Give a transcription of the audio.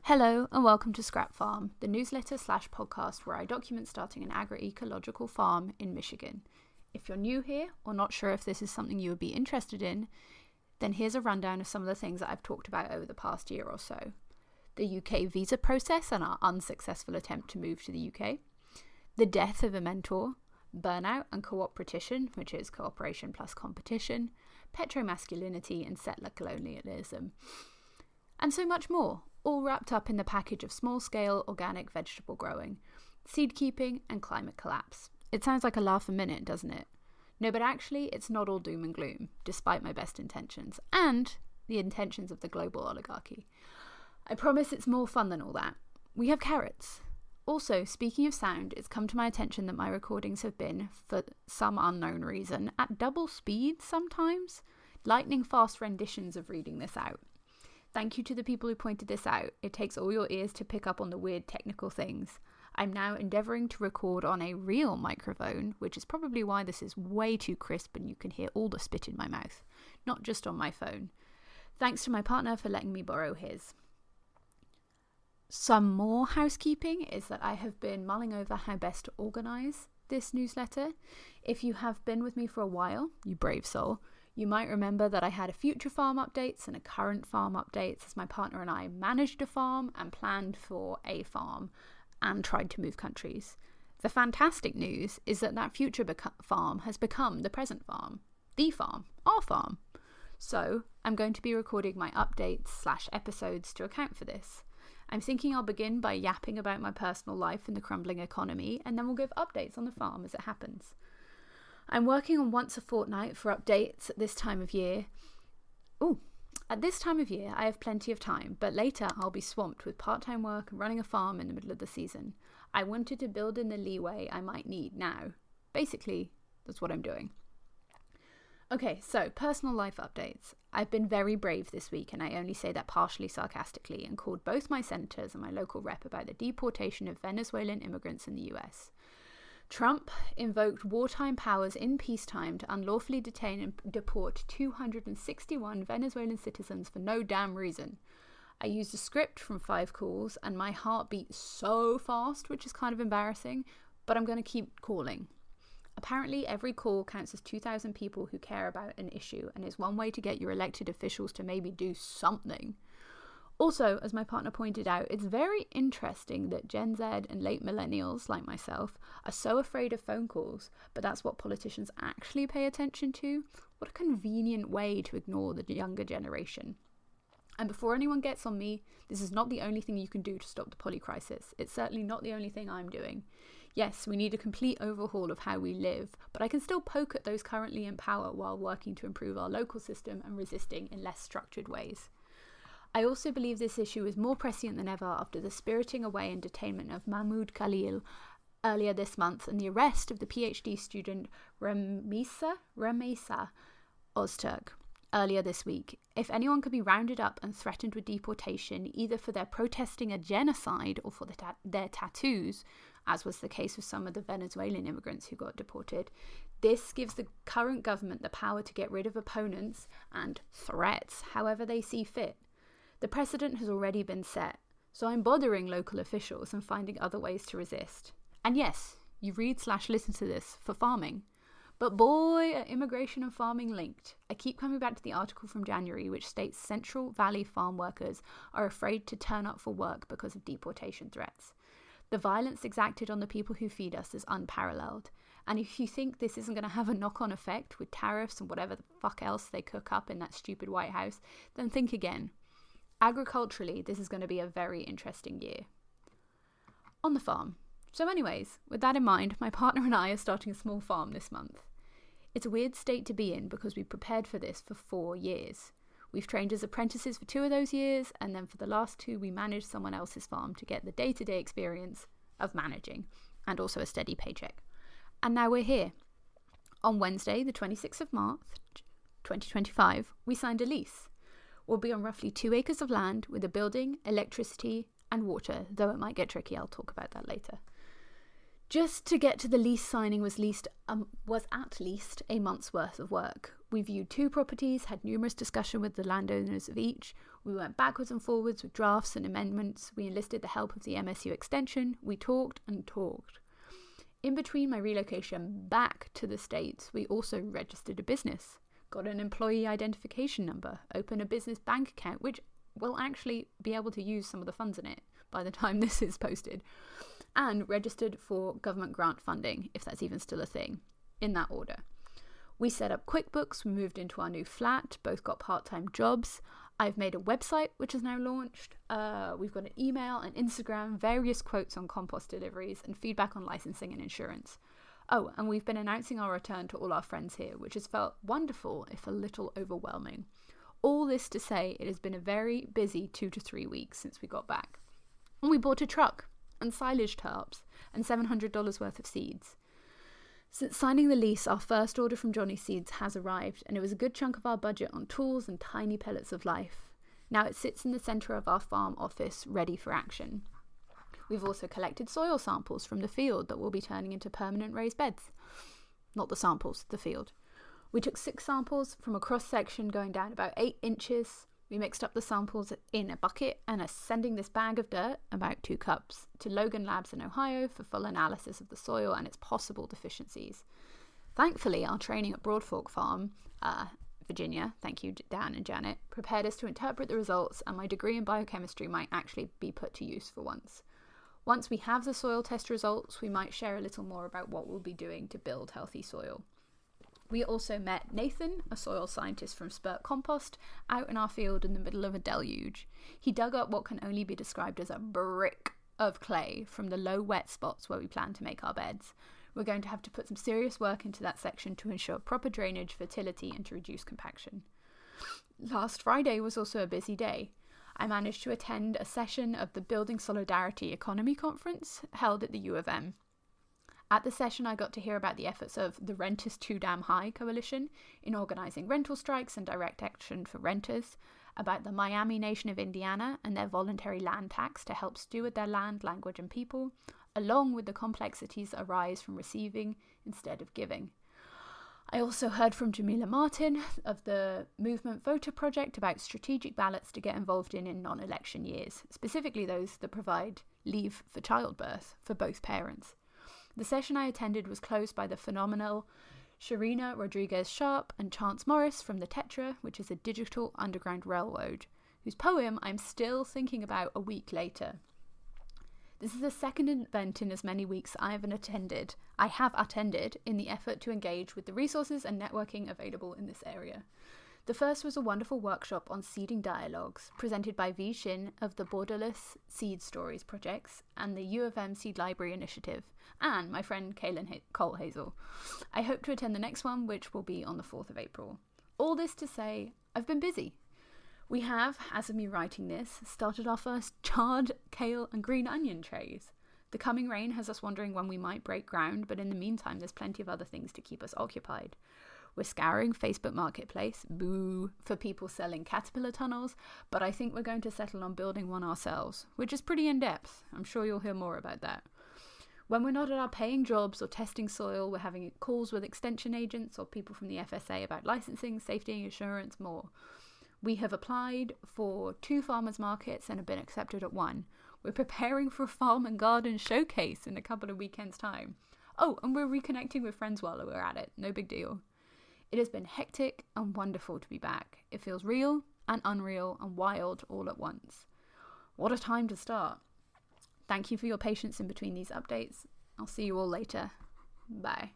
Hello and welcome to Scrap Farm, the newsletter/podcast where I document starting an agroecological farm in Michigan. If you're new here or not sure if this is something you would be interested in, then here's a rundown of some of the things that I've talked about over the past year or so. The UK visa process and our unsuccessful attempt to move to the UK, the death of a mentor, burnout and cooperation, which is cooperation plus competition, petromasculinity and settler colonialism, and so much more, all wrapped up in the package of small-scale organic vegetable growing, seed keeping and climate collapse. It sounds like a laugh a minute, doesn't it? No, but actually it's not all doom and gloom, despite my best intentions, and the intentions of the global oligarchy. I promise it's more fun than all that. We have carrots. Also, speaking of sound, it's come to my attention that my recordings have been, for some unknown reason, at double speed sometimes. Lightning-fast renditions of reading this out. Thank you to the people who pointed this out. It takes all your ears to pick up on the weird technical things. I'm now endeavouring to record on a real microphone, which is probably why this is way too crisp and you can hear all the spit in my mouth, not just on my phone. Thanks to my partner for letting me borrow his. Some more housekeeping is that I have been mulling over how best to organise this newsletter. If you have been with me for a while, you brave soul, you might remember that I had a future farm updates and a current farm updates as my partner and I managed a farm and planned for a farm and tried to move countries. The fantastic news is that future farm has become the present farm, the farm, our farm. So I'm going to be recording my updates/episodes to account for this. I'm thinking I'll begin by yapping about my personal life and the crumbling economy, and then we'll give updates on the farm as it happens. I'm working on once a fortnight for updates at this time of year. At this time of year, I have plenty of time, but later I'll be swamped with part-time work and running a farm in the middle of the season. I wanted to build in the leeway I might need now. Basically, that's what I'm doing. Okay, so personal life updates. I've been very brave this week, and I only say that partially sarcastically, and called both my senators and my local rep about the deportation of Venezuelan immigrants in the US. Trump invoked wartime powers in peacetime to unlawfully detain and deport 261 Venezuelan citizens for no damn reason. I used a script from 5 calls and my heart beat so fast, which is kind of embarrassing, but I'm going to keep calling. Apparently, every call counts as 2,000 people who care about an issue and is one way to get your elected officials to maybe do something. Also, as my partner pointed out, it's very interesting that Gen Z and late millennials, like myself, are so afraid of phone calls, but that's what politicians actually pay attention to. What a convenient way to ignore the younger generation. And before anyone gets on me, this is not the only thing you can do to stop the poly crisis. It's certainly not the only thing I'm doing. Yes, we need a complete overhaul of how we live, but I can still poke at those currently in power while working to improve our local system and resisting in less structured ways. I also believe this issue is more prescient than ever after the spiriting away and detainment of Mahmoud Khalil earlier this month and the arrest of the PhD student Ramisa Ozturk earlier this week. If anyone could be rounded up and threatened with deportation, either for their protesting a genocide or for their tattoos, as was the case with some of the Venezuelan immigrants who got deported, this gives the current government the power to get rid of opponents and threats however they see fit. The precedent has already been set, so I'm bothering local officials and finding other ways to resist. And yes, you read/listen to this for farming. But boy, are immigration and farming linked. I keep coming back to the article from January which states Central Valley farm workers are afraid to turn up for work because of deportation threats. The violence exacted on the people who feed us is unparalleled. And if you think this isn't going to have a knock-on effect with tariffs and whatever the fuck else they cook up in that stupid White House, then think again. Agriculturally, this is going to be a very interesting year. On the farm. So anyways, with that in mind, my partner and I are starting a small farm this month. It's a weird state to be in because we prepared for this for 4 years. We've trained as apprentices for 2 of those years, and then for the last 2 we managed someone else's farm to get the day-to-day experience of managing, and also a steady paycheck. And now we're here. On Wednesday, the 26th of March, 2025, we signed a lease. We'll be on roughly 2 acres of land with a building, electricity and water, though it might get tricky. I'll talk about that later. Just to get to the lease signing was at least a month's worth of work. We viewed 2 properties, had numerous discussion with the landowners of each. We went backwards and forwards with drafts and amendments. We enlisted the help of the MSU extension. We talked and talked. In between my relocation back to the States, we also registered a business, got an employee identification number, opened a business bank account, which will actually be able to use some of the funds in it by the time this is posted, and registered for government grant funding, if that's even still a thing, in that order. We set up QuickBooks, we moved into our new flat, both got part-time jobs. I've made a website, which is now launched. We've got an email, an Instagram, various quotes on compost deliveries, and feedback on licensing and insurance. Oh, and we've been announcing our return to all our friends here, which has felt wonderful, if a little overwhelming. All this to say, it has been a very busy 2 to 3 weeks since we got back. And we bought a truck, and silage tarps, and $700 worth of seeds. Since signing the lease, our first order from Johnny Seeds has arrived, and it was a good chunk of our budget on tools and tiny pellets of life. Now it sits in the centre of our farm office, ready for action. We've also collected soil samples from the field that will be turning into permanent raised beds. Not the samples, the field. We took 6 samples from a cross-section going down about 8 inches. We mixed up the samples in a bucket and are sending this bag of dirt, about 2 cups, to Logan Labs in Ohio for full analysis of the soil and its possible deficiencies. Thankfully, our training at Broad Fork Farm, Virginia, thank you Dan and Janet, prepared us to interpret the results, and my degree in biochemistry might actually be put to use for once. Once we have the soil test results, we might share a little more about what we'll be doing to build healthy soil. We also met Nathan, a soil scientist from Spurt Compost, out in our field in the middle of a deluge. He dug up what can only be described as a brick of clay from the low wet spots where we plan to make our beds. We're going to have to put some serious work into that section to ensure proper drainage, fertility, and to reduce compaction. Last Friday was also a busy day. I managed to attend a session of the Building Solidarity Economy Conference held at the U of M. At the session, I got to hear about the efforts of the Renters Too Damn High coalition in organising rental strikes and direct action for renters, about the Miami Nation of Indiana and their voluntary land tax to help steward their land, language and people, along with the complexities that arise from receiving instead of giving. I also heard from Jamila Martin of the Movement Voter Project about strategic ballots to get involved in non-election years, specifically those that provide leave for childbirth for both parents. The session I attended was closed by the phenomenal Sharina Rodriguez-Sharp and Chance Morris from the Tetra, which is a digital underground railroad, whose poem I'm still thinking about a week later. This is the second event in as many weeks I have attended in the effort to engage with the resources and networking available in this area. The first was a wonderful workshop on seeding dialogues, presented by Vi Shin of the Borderless Seed Stories projects and the U of M Seed Library Initiative, and my friend Kaylin Colt Hazel. I hope to attend the next one, which will be on the 4th of April. All this to say, I've been busy. We have, as of me writing this, started our first charred kale and green onion trays. The coming rain has us wondering when we might break ground, but in the meantime there's plenty of other things to keep us occupied. We're scouring Facebook Marketplace, boo, for people selling caterpillar tunnels, but I think we're going to settle on building one ourselves, which is pretty in-depth. I'm sure you'll hear more about that. When we're not at our paying jobs or testing soil, we're having calls with extension agents or people from the FSA about licensing, safety, insurance, more. We have applied for 2 farmers markets and have been accepted at 1. We're preparing for a farm and garden showcase in a couple of weekends' time. Oh, and we're reconnecting with friends while we're at it. No big deal. It has been hectic and wonderful to be back. It feels real and unreal and wild all at once. What a time to start. Thank you for your patience in between these updates. I'll see you all later. Bye.